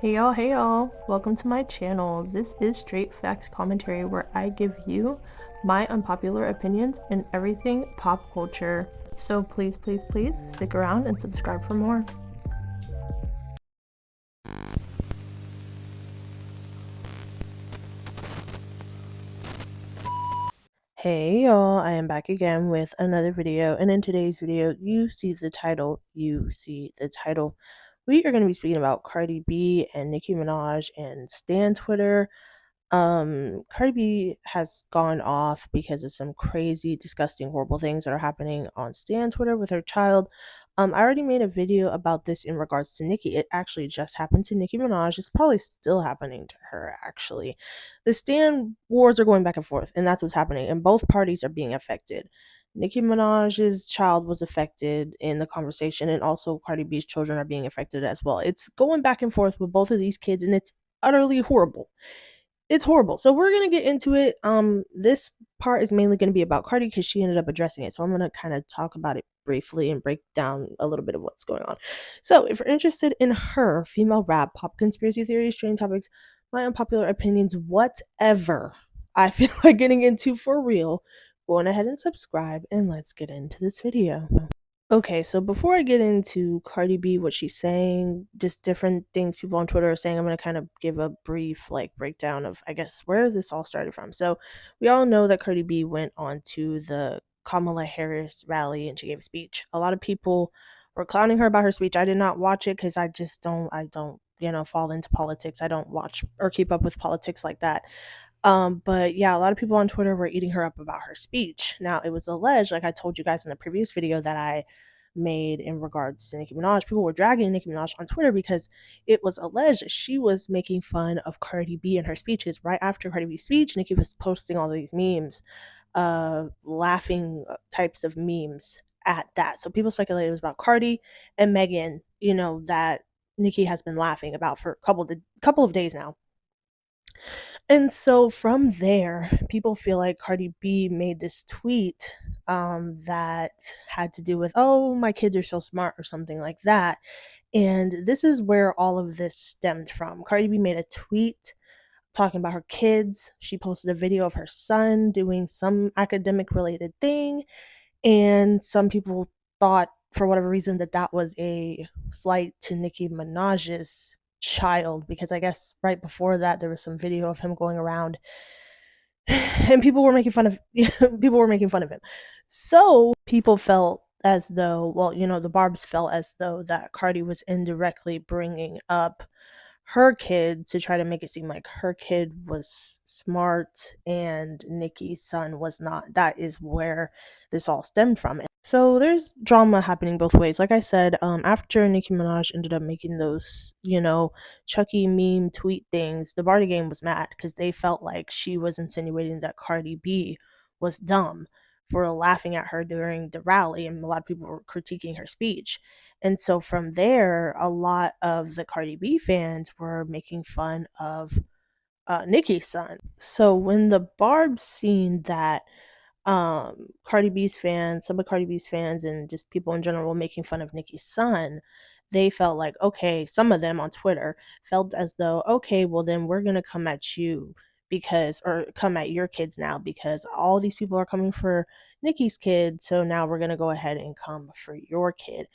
Hey y'all, welcome to my channel. This is Straight Facts Commentary where I give you my unpopular opinions in everything pop culture. So please stick around and subscribe for more. Hey y'all, I am back again with another video, and in today's video, you see the title. We are going to be speaking about Cardi B and Nicki Minaj and Stan Twitter. Cardi B has gone off because of some crazy, disgusting, horrible things that are happening on Stan Twitter with her child. I already made a video about this in regards to Nicki. It actually just happened to Nicki Minaj. It's probably still happening to her, actually. The Stan wars are going back and forth, and that's what's happening, and both parties are being affected. Nicki Minaj's child was affected in the conversation, and also Cardi B's children are being affected as well. It's going back and forth with both of these kids, and it's utterly horrible. It's horrible. So we're gonna get into it. This part is mainly gonna be about Cardi because she ended up addressing it. So I'm gonna kind of talk about it briefly and break down a little bit of what's going on. So if you're interested in her female rap, pop conspiracy theories, trending topics, my unpopular opinions, whatever I feel like getting into for real, go on ahead and subscribe and let's get into this video. Okay, so before I get into Cardi B, what she's saying, just different things people on Twitter are saying, I'm going to kind of give a brief breakdown of, I guess, where this all started from. So we all know that Cardi B went on to the Kamala Harris rally and she gave a speech. A lot of people were clowning her about her speech. I did not watch it because I don't fall into politics. I don't watch or keep up with politics like that. But yeah, a lot of people on Twitter were eating her up about her speech. Now, it was alleged, like I told you guys in the previous video that I made in regards to Nicki Minaj, people were dragging Nicki Minaj on Twitter because it was alleged that she was making fun of Cardi B in her speeches. Right after Cardi B's speech, Nicki was posting all these memes, laughing types of memes at that. So people speculated it was about Cardi and Megan, that Nicki has been laughing about for a couple of days now. And so from there, people feel like Cardi B made this tweet that had to do with, oh, my kids are so smart or something like that. And this is where all of this stemmed from. Cardi B made a tweet talking about her kids. She posted a video of her son doing some academic related thing. And some people thought, for whatever reason, that that was a slight to Nicki Minaj's child, because I guess right before that there was some video of him going around and people were making fun of him. So people felt as though, well, the Barbs felt as though that Cardi was indirectly bringing up her kid to try to make it seem like her kid was smart and Nicki's son was not. That is where this all stemmed from. So there's drama happening both ways. Like I said, after Nicki Minaj ended up making those, Chucky meme tweet things, the Barty game was mad because they felt like she was insinuating that Cardi B was dumb for laughing at her during the rally, and a lot of people were critiquing her speech. And so from there, a lot of the Cardi B fans were making fun of Nicki's son. So when the Barb's seen that some of Cardi B's fans and just people in general making fun of Nicki's son, they felt like, okay, some of them on Twitter felt as though, okay, well then we're gonna come at you or come at your kids now because all these people are coming for Nicki's kid, so now we're gonna go ahead and come for your kid.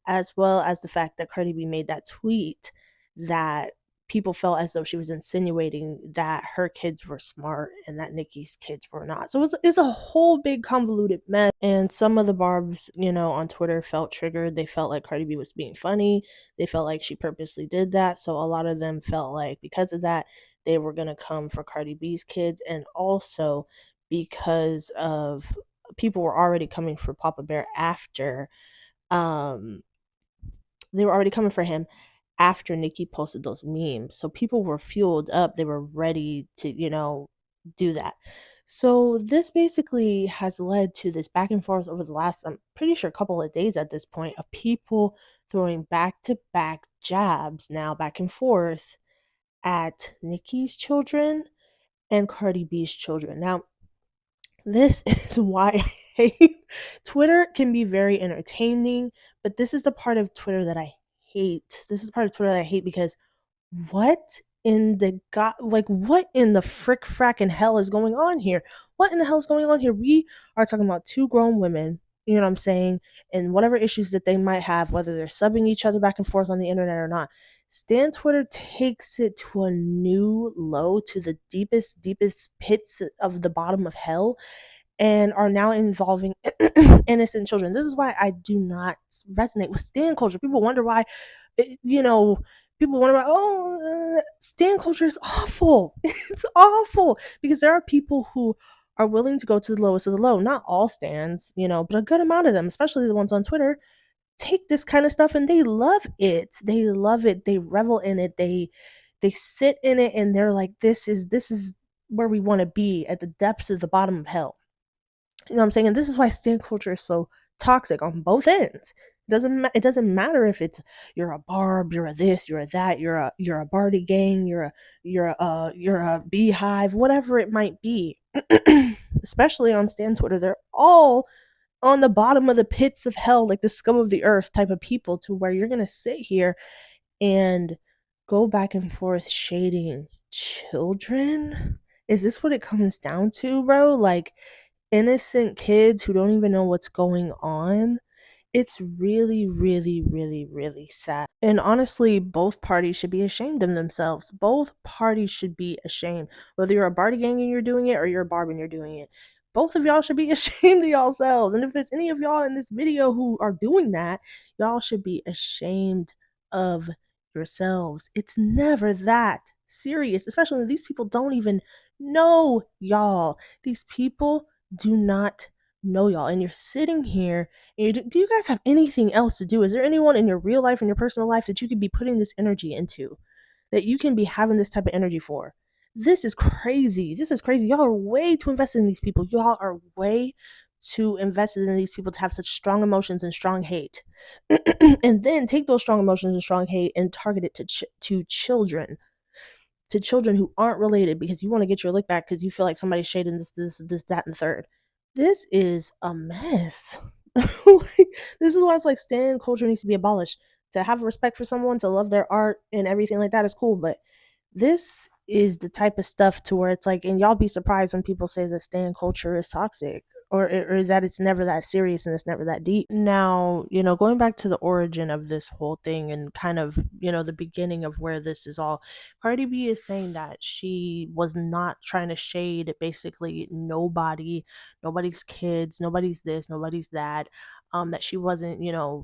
As well as the fact that Cardi B made that tweet that people felt as though she was insinuating that her kids were smart and that Nicki's kids were not. So it's a whole big convoluted mess. And some of the Barbs, on Twitter felt triggered. They felt like Cardi B was being funny. They felt like she purposely did that. So a lot of them felt like because of that, they were going to come for Cardi B's kids. And also because of people were already coming for Papa Bear after um they were already coming for him after Nicki posted those memes. So people were fueled up. They were ready to, do that. So this basically has led to this back and forth over the last, I'm pretty sure, couple of days at this point, of people throwing back to back jabs now back and forth at Nicki's children and Cardi B's children. Now, this is why I hate Twitter. Can be very entertaining, but this is the part of Twitter that I hate. This is part of Twitter that I hate because What in the god, like, what in the frick frack and hell is going on here? What in the hell is going on here? We are talking about two grown women, you know what I'm saying, and whatever issues that they might have, whether they're subbing each other back and forth on the internet or not. Stan Twitter takes it to a new low, to the deepest pits of the bottom of hell, and are now involving innocent children. This is why I do not resonate with stan culture. People wonder why, you know, people wonder why, oh, stan culture is awful. It's awful because there are people who are willing to go to the lowest of the low. Not all stans, but a good amount of them, especially the ones on Twitter, take this kind of stuff and they love it. They love it. They revel in it. They sit in it and they're like, this is where we want to be, at the depths of the bottom of hell. You know what I'm saying? And this is why stan culture is so toxic on both ends. It doesn't matter if it's you're a barb, you're a this, you're a that, you're a Barty gang, you're a beehive, whatever it might be. Especially on Stan Twitter, they're all on the bottom of the pits of hell, like the scum of the earth type of people, to where you're gonna sit here and go back and forth shading children. Is this what it comes down to, bro? Like, innocent kids who don't even know what's going on. It's really, really, really, really sad. And honestly, both parties should be ashamed of themselves. Both parties should be ashamed. Whether you're a Barty gang and you're doing it or you're a Barb and you're doing it. Both of y'all should be ashamed of yourselves. And if there's any of y'all in this video who are doing that, y'all should be ashamed of yourselves. It's never that serious, especially when these people don't even know y'all. These people do not know y'all. And you're sitting here and do you guys have anything else to do? Is there anyone in your real life, in your personal life, that you could be putting this energy into, that you can be having this type of energy for? This is crazy. This is crazy. Y'all are way too invested in these people. Y'all are way too invested in these people to have such strong emotions and strong hate. And then take those strong emotions and strong hate and target it to children, who aren't related, because you want to get your lick back because you feel like somebody's shading this, that, and the third. This is a mess. Like, this is why it's like stan culture needs to be abolished. To have respect for someone, to love their art and everything like that is cool, but this is the type of stuff to where it's like, and y'all be surprised when people say that stan culture is toxic, or that it's never that serious and it's never that deep. Now, going back to the origin of this whole thing and kind of, the beginning of where this is all, Cardi B is saying that she was not trying to shade basically nobody's kids, nobody's this, nobody's that, that she wasn't,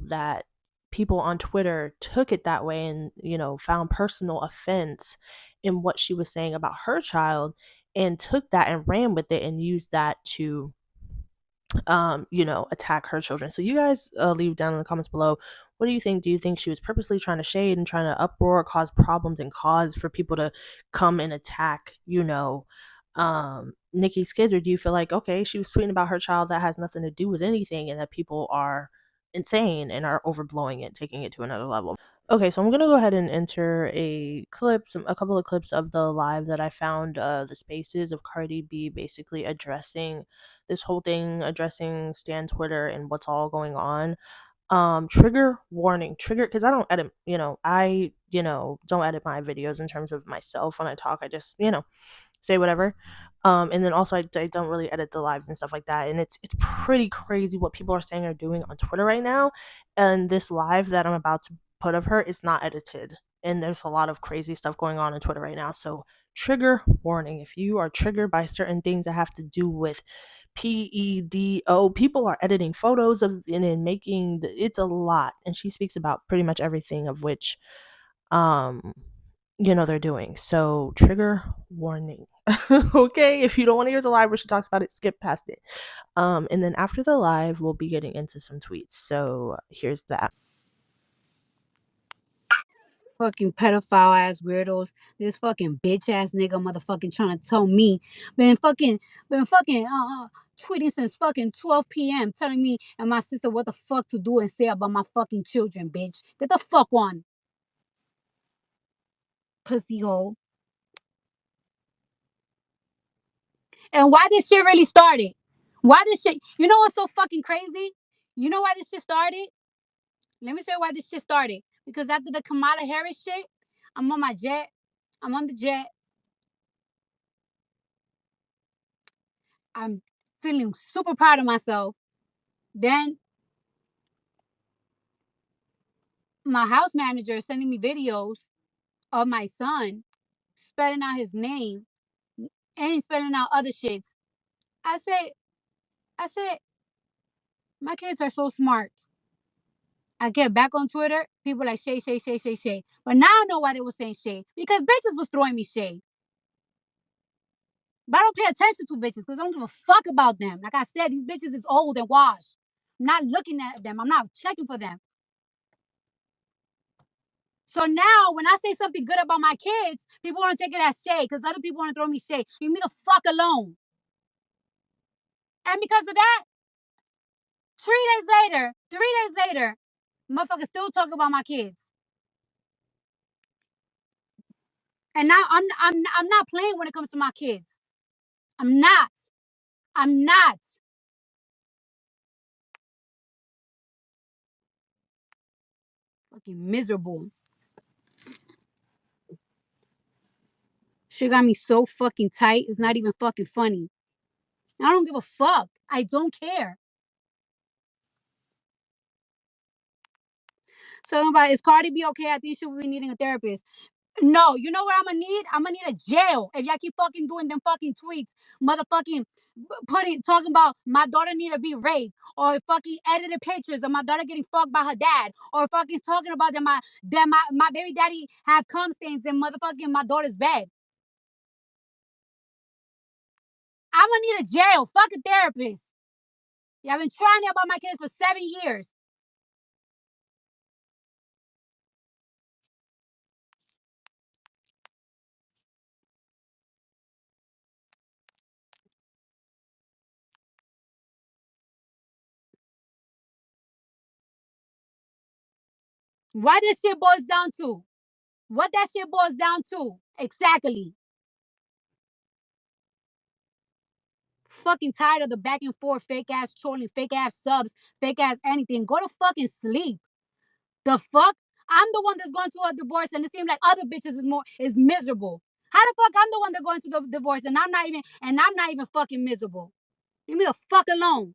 that people on Twitter took it that way and, found personal offense in what she was saying about her child, and took that and ran with it and used that to attack her children. So you guys, leave down in the comments below, what do you think? Do you think she was purposely trying to shade and trying to uproar, cause problems, and cause for people to come and attack, Nikki's kids? Or do you feel like, okay, she was tweeting about her child, that has nothing to do with anything, and that people are insane and are overblowing it, taking it to another level? Okay, so I'm gonna go ahead and enter a couple of clips of the live that I found, the spaces of Cardi B basically addressing this whole thing, addressing Stan Twitter and what's all going on. Trigger warning, because I don't edit, don't edit my videos in terms of myself. When I talk, I just, say whatever. And then also I don't really edit the lives and stuff like that. And it's pretty crazy what people are saying or doing on Twitter right now. And this live that I'm about to put of her is not edited. And there's a lot of crazy stuff going on Twitter right now. So trigger warning, if you are triggered by certain things that have to do with PEDO, people are editing photos of and making it's a lot. And she speaks about pretty much everything of which um they're doing. So trigger warning. Okay, if you don't want to hear the live where she talks about it, skip past it. And then after the live, we'll be getting into some tweets. So here's that. Fucking pedophile ass weirdos. This fucking bitch ass nigga motherfucking trying to tell me. Been fucking tweeting since fucking 12 p.m. telling me and my sister what the fuck to do and say about my fucking children, bitch. Get the fuck on. Pussy hole. And why this shit really started? Why this shit, you know what's so fucking crazy? You know why this shit started? Let me say why this shit started. Because after the Kamala Harris shit, I'm on my jet. I'm on the jet. I'm feeling super proud of myself. Then my house manager is sending me videos of my son spelling out his name and spelling out other shits. I say, I said, my kids are so smart. I get back on Twitter, people like Shay, Shay, Shay, Shay, Shay. But now I know why they were saying Shay. Because bitches was throwing me Shay. But I don't pay attention to bitches because I don't give a fuck about them. Like I said, these bitches is old and washed. I'm not looking at them. I'm not checking for them. So now when I say something good about my kids, people want to take it as shade because other people want to throw me shade. Leave me the fuck alone. And because of that, 3 days later, motherfuckers still talk about my kids. And now I'm not playing when it comes to my kids. I'm not. I'm not. Fucking miserable. Shit got me so fucking tight. It's not even fucking funny. I don't give a fuck. I don't care. So about is Cardi B okay? I think she will be needing a therapist. No, you know what I'm gonna need? I'm gonna need a jail if y'all keep fucking doing them fucking tweets, motherfucking putting talking about my daughter need to be raped, or fucking edited pictures of my daughter getting fucked by her dad, or fucking talking about that my baby daddy have cum stains in motherfucking my daughter's bed. I'm gonna need a jail. Fuck a therapist. Yeah, I've been trying to about my kids for 7 years. Why this shit boils down to? What that shit boils down to? Exactly. Fucking tired of the back and forth, fake ass trolling, fake ass subs, fake ass anything. Go to fucking sleep. The fuck? I'm the one that's going through a divorce, and it seems like other bitches is miserable. How the fuck I'm the one that's going through the divorce, and I'm not even fucking miserable. Leave me the fuck alone.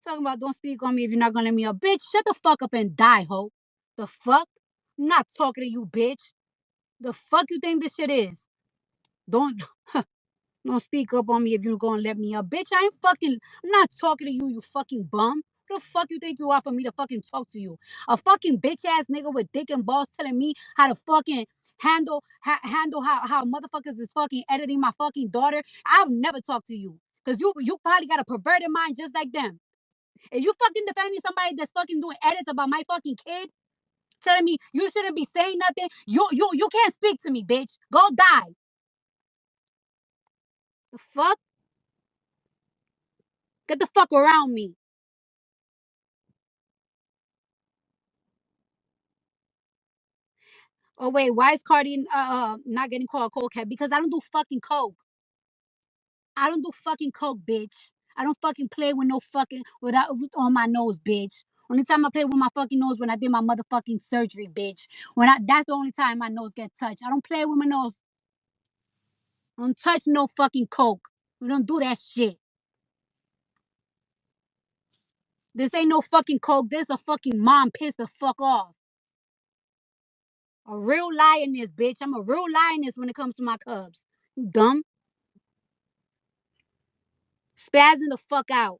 Talking about don't speak on me if you're not gonna let me up. Bitch, shut the fuck up and die, ho. The fuck? I'm not talking to you, bitch. The fuck you think this shit is? Don't don't speak up on me if you're gonna let me up. Bitch, I'm not talking to you, you fucking bum. Who the fuck you think you are for me to fucking talk to you? A fucking bitch ass nigga with dick and balls telling me how to fucking handle how motherfuckers is fucking editing my fucking daughter. I'll never talk to you. Cause you probably got a perverted mind just like them. If you fucking defending somebody that's fucking doing edits about my fucking kid, telling me you shouldn't be saying nothing, you can't speak to me, bitch. Go die. The fuck? Get the fuck around me. Oh wait, why is Cardi not getting called coke head? Because I don't do fucking coke. I don't do fucking coke, bitch. I don't fucking play with no fucking on my nose, bitch. Only time I play with my fucking nose when I did my motherfucking surgery, bitch. That's the only time my nose gets touched. I don't play with my nose. I don't touch no fucking coke. We don't do that shit. This ain't no fucking coke. This a fucking mom pissed the fuck off. A real lioness, bitch. I'm a real lioness when it comes to my cubs. You dumb. Spazzing the fuck out.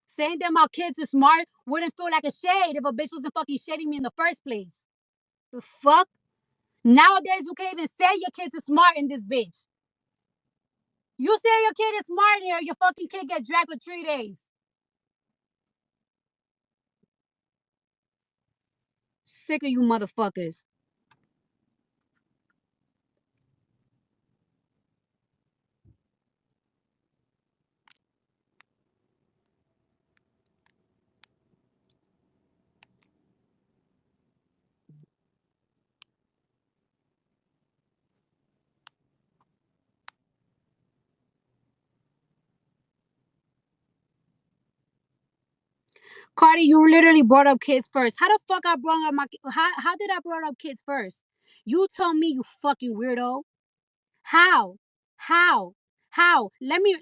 Saying that my kids are smart wouldn't feel like a shade if a bitch wasn't fucking shading me in the first place. The fuck? Nowadays, you can't even say your kids are smart in this bitch. You say your kid is smart here, your fucking kid get dragged for 3 days. Sick of you motherfuckers. Cardi, you literally brought up kids first. How the fuck I brought up my how did I brought up kids first? You tell me, you fucking weirdo. How? How? How? Let me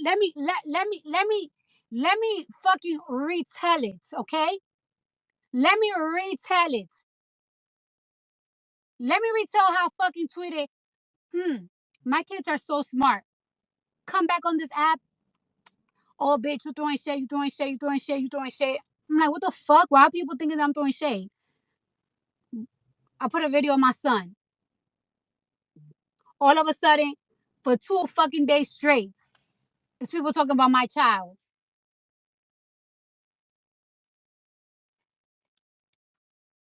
fucking retell it, okay? Let me retell it. Let me retell how fucking tweeted. My kids are so smart. Come back on this app. Oh, bitch, you throwing shade, you throwing shade, you throwing shade, you throwing shade. I'm like, what the fuck? Why are people thinking that I'm throwing shade? I put a video of my son. All of a sudden, for 2 fucking days straight, it's people talking about my child.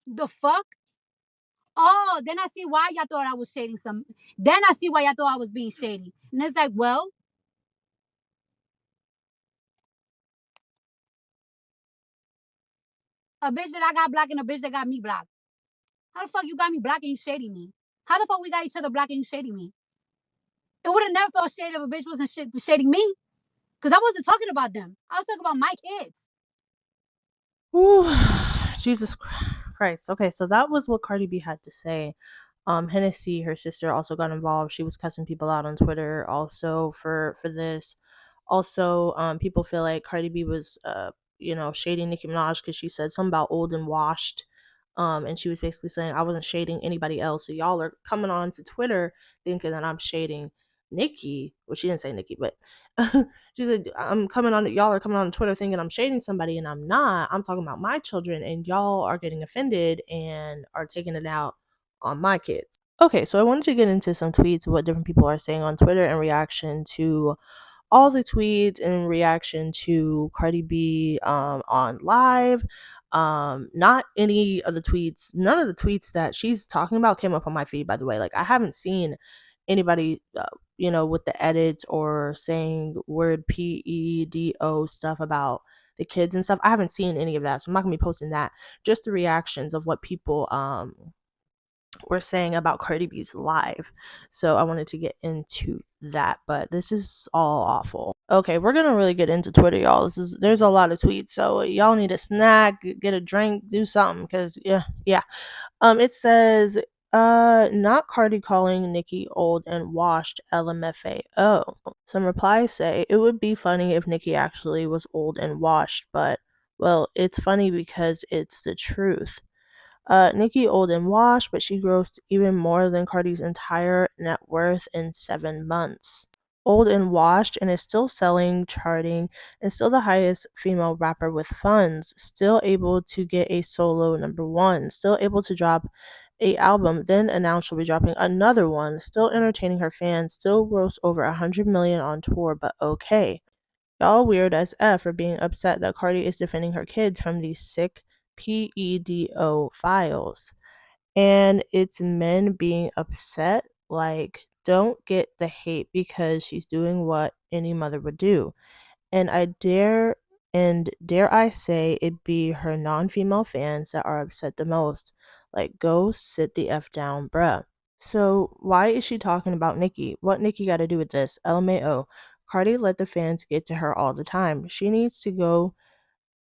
The fuck? Oh, then I see why y'all thought I was shading some. Then I see why y'all thought I was being shady. And it's like, well, a bitch that I got blocked and a bitch that got me blocked. How the fuck you got me blocked and you shading me? How the fuck we got each other blocked and you shading me? It would have never felt shady if a bitch wasn't shading me. Because I wasn't talking about them. I was talking about my kids. Ooh, Jesus Christ. Okay, so that was what Cardi B had to say. Hennessy, her sister, also got involved. She was cussing people out on Twitter also for this. Also, people feel like Cardi B was shading Nicki Minaj because she said something about old and washed. And she was basically saying I wasn't shading anybody else. So y'all are coming on to Twitter thinking that I'm shading Nicki. Well, she didn't say Nicki, but she said y'all are coming on Twitter thinking I'm shading somebody and I'm not. I'm talking about my children and y'all are getting offended and are taking it out on my kids. Okay, so I wanted to get into some tweets, what different people are saying on Twitter in reaction to all the tweets in reaction to Cardi B on live. Not any of the tweets, none of the tweets that she's talking about came up on my feed, by the way. Like, I haven't seen anybody, with the edits or saying word PEDO stuff about the kids and stuff. I haven't seen any of that. So I'm not going to be posting that. Just the reactions of what people, were saying about Cardi B's live. So I wanted to get into that, but this is all awful. Okay, we're gonna really get into Twitter, y'all. There's a lot of tweets, so y'all need a snack, get a drink, do something, cause yeah. It says, not Cardi calling Nicki old and washed LMFAO. Some replies say it would be funny if Nicki actually was old and washed, but well, it's funny because it's the truth. Nicki old and washed, but she grossed even more than Cardi's entire net worth in 7 months. Old and washed and is still selling, charting, and still the highest female rapper with funds, still able to get a solo number one, still able to drop a album, then announce she'll be dropping another one, still entertaining her fans, still gross over 100 million on tour, but okay. Y'all weird as F for being upset that Cardi is defending her kids from these sick PEDO files. And it's men being upset. Like, don't get the hate because she's doing what any mother would do. And dare I say it be her non-female fans that are upset the most. Like, go sit the F down, bruh. So why is she talking about Nicki? What Nicki got to do with this? LMAO. Cardi let the fans get to her all the time. She needs to go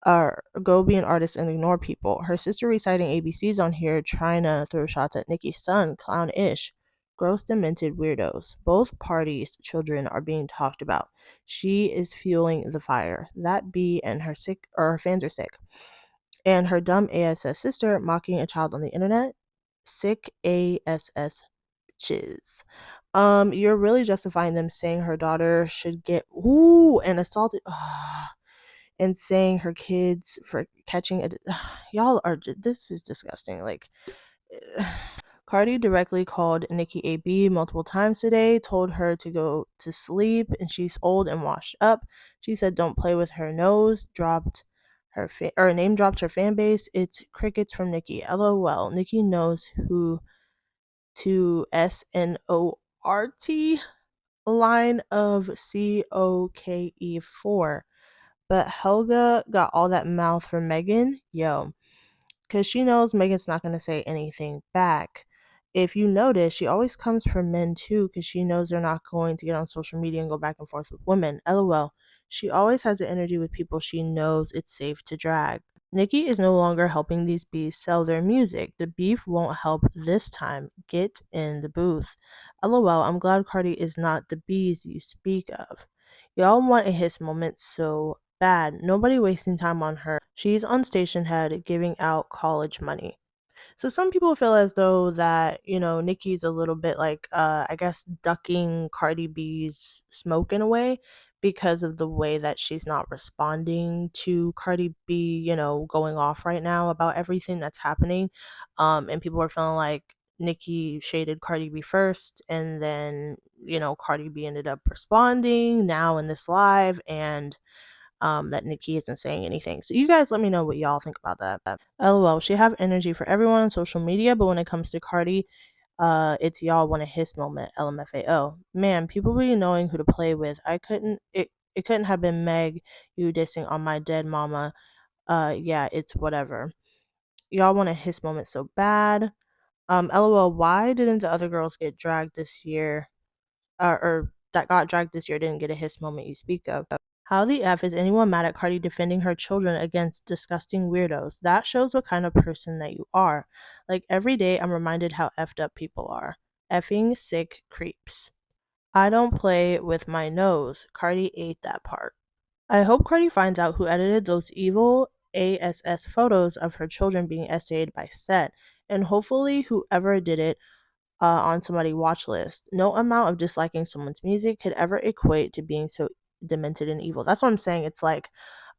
be an artist and ignore people. Her sister reciting ABCs on here trying to throw shots at Nicki's son, clown-ish. Gross demented weirdos. Both parties' children are being talked about. She is fueling the fire. That B and her fans are sick. And her dumb ASS sister mocking a child on the internet. Sick ASS bitches. You're really justifying them saying her daughter should get and assaulted. And saying her kids for catching it. Y'all are this is disgusting. Like, Cardi directly called Nicki AB multiple times today, told her to go to sleep, and she's old and washed up. She said, "Don't play with her nose." Dropped or name dropped her fan base. It's crickets from Nicki. LOL. Nicki knows who to SNORT line of COKE4. But Helga got all that mouth from Megan, yo, because she knows Megan's not going to say anything back. If you notice, she always comes for men too, because she knows they're not going to get on social media and go back and forth with women. LOL. She always has the energy with people she knows it's safe to drag. Nicki is no longer helping these bees sell their music. The beef won't help this time. Get in the booth. LOL, I'm glad Cardi is not the bees you speak of. Y'all want a hiss moment so bad. Nobody wasting time on her. She's on station head giving out college money. So some people feel as though that, Nicki's a little bit like I guess ducking Cardi B's smoke in a way because of the way that she's not responding to Cardi B, going off right now about everything that's happening. And people are feeling like Nicki shaded Cardi B first and then, Cardi B ended up responding now in this live and that Nikki isn't saying anything. So you guys let me know what y'all think about that. LOL, she have energy for everyone on social media, but when it comes to Cardi, it's y'all want a hiss moment. LMFAO. Man, people be knowing who to play with. It couldn't have been Meg, you dissing on my dead mama. Yeah, it's whatever. Y'all want a hiss moment so bad. LOL, why didn't the other girls get dragged this year? Or that got dragged this year didn't get a hiss moment you speak of. How the F is anyone mad at Cardi defending her children against disgusting weirdos? That shows what kind of person that you are. Like every day I'm reminded how effed up people are. Effing sick creeps. I don't play with my nose. Cardi ate that part. I hope Cardi finds out who edited those evil ASS photos of her children being essayed by Set, and hopefully whoever did it on somebody's watch list. No amount of disliking someone's music could ever equate to being so demented and evil. That's what I'm saying. It's like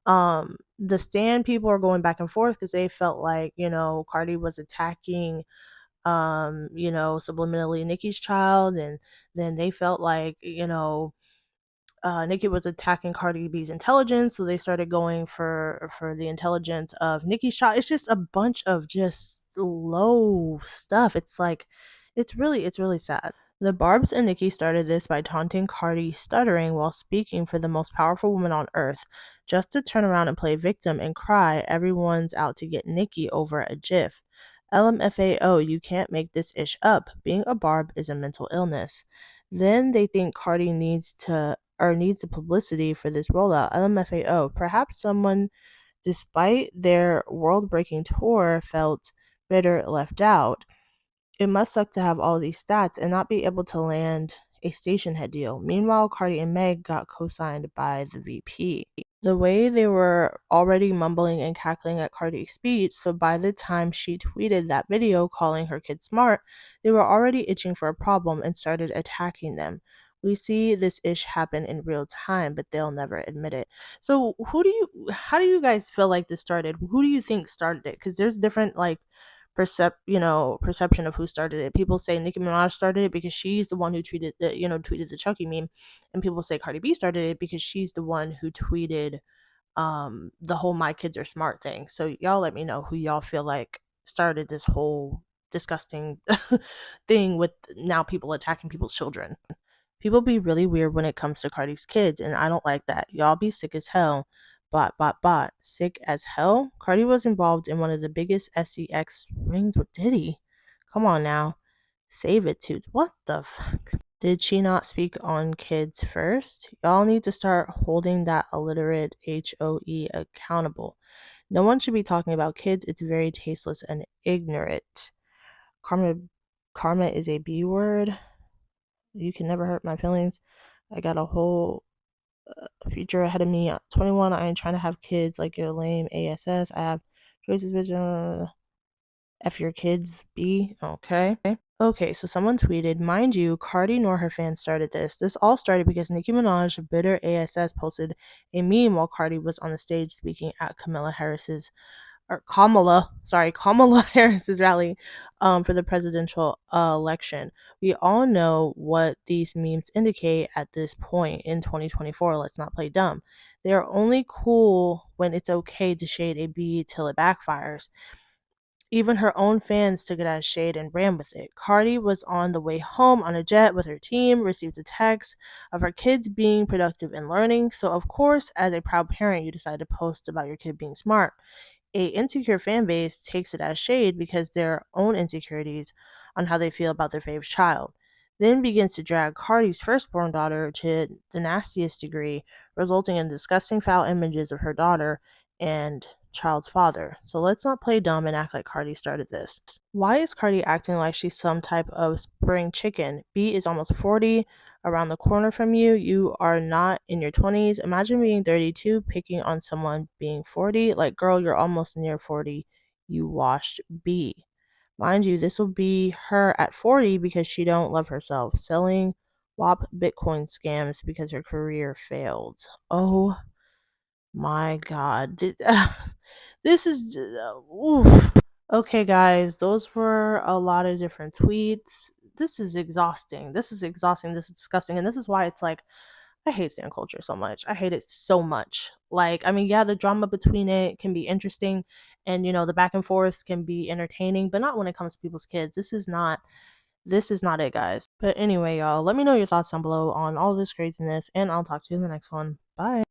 the stand people are going back and forth because they felt like, Cardi was attacking subliminally Nicki's child, and then they felt like, Nicki was attacking Cardi B's intelligence, so they started going for the intelligence of Nicki's child. It's just a bunch of just low stuff. It's like it's really sad. The Barbs and Nicki started this by taunting Cardi stuttering while speaking for the most powerful woman on earth. Just to turn around and play victim and cry, everyone's out to get Nicki over a GIF. LMFAO, you can't make this ish up. Being a Barb is a mental illness. Then they think Cardi needs the publicity for this rollout. LMFAO. Perhaps someone, despite their world breaking tour, felt bitter left out. It must suck to have all these stats and not be able to land a station head deal. Meanwhile, Cardi and Meg got co signed by the VP. The way they were already mumbling and cackling at Cardi's speech, so by the time she tweeted that video calling her kids smart, they were already itching for a problem and started attacking them. We see this ish happen in real time, but they'll never admit it. So, how do you guys feel like this started? Who do you think started it? Because there's different like perception of who started it. People say Nicki Minaj started it because she's the one who tweeted the Chucky meme, and people say Cardi B started it because she's the one who tweeted the whole "my kids are smart" thing. So y'all let me know who y'all feel like started this whole disgusting thing with now people attacking people's children. People be really weird when it comes to Cardi's kids, and I don't like that. Y'all be sick as hell. Bot. Sick as hell? Cardi was involved in one of the biggest SEX rings with Diddy. Come on now. Save it, toots. What the fuck? Did she not speak on kids first? Y'all need to start holding that illiterate HOE accountable. No one should be talking about kids. It's very tasteless and ignorant. Karma karma is a B word. You can never hurt my feelings. I got a whole future ahead of me. 21, I ain't trying to have kids like your lame ASS. I have choices, bitch. F your kids, B. Okay. Okay, so someone tweeted, mind you, Cardi nor her fans started this. This all started because Nicki Minaj, bitter ASS, posted a meme while Cardi was on the stage speaking at Kamala Harris's rally for the presidential election. We all know what these memes indicate at this point in 2024. Let's not play dumb. They are only cool when it's okay to shade a bee till it backfires. Even her own fans took it as shade and ran with it. Cardi was on the way home on a jet with her team, received a text of her kids being productive and learning. So, of course, as a proud parent, you decide to post about your kid being smart. A insecure fan base takes it as shade because their own insecurities on how they feel about their favorite child. Then begins to drag Cardi's firstborn daughter to the nastiest degree, resulting in disgusting foul images of her daughter and child's father. So let's not play dumb and act like Cardi started this. Why is Cardi acting like she's some type of spring chicken? B is almost 40, around the corner from you. You are not in your 20s. Imagine being 32, picking on someone being 40. Like, girl, you're almost near 40. You washed B. Mind you, this will be her at 40 because she don't love herself, selling WAP Bitcoin scams because her career failed. Oh my god. This is oof. Okay, guys, those were a lot of different tweets. This is exhausting. This is exhausting. This is disgusting. And this is why it's like, I hate stan culture so much. I hate it so much. Like, I mean, yeah, the drama between it can be interesting and, the back and forths can be entertaining, but not when it comes to people's kids. This is not it, guys. But anyway, y'all, let me know your thoughts down below on all of this craziness, and I'll talk to you in the next one. Bye.